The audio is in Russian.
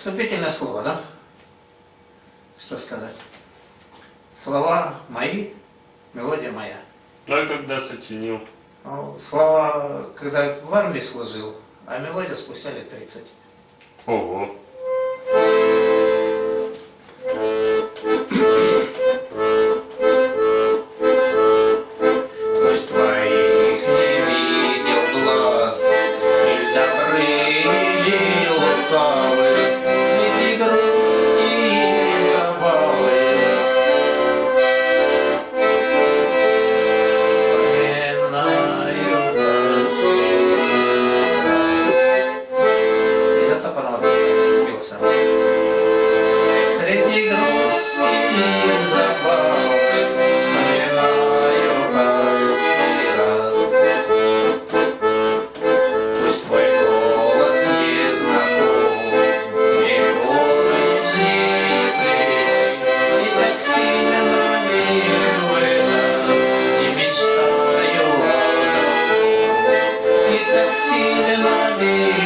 Вступительное слово, да? Что сказать? Слова мои, мелодия моя. А когда сочинил? Ну, слова, когда в армии служил, а мелодия спустя лет 30. Ого. Пусть твоих не видел глаз, и добры, и лукавы, и грусти, и забавы. Поминаю нас. Я сопрано пился. Среди грусти и забав вспоминаю каждый раз. Пусть твой голос не знаком, не горечивый, и так сильно милый, и мечтаю о другом, и так сильно милый.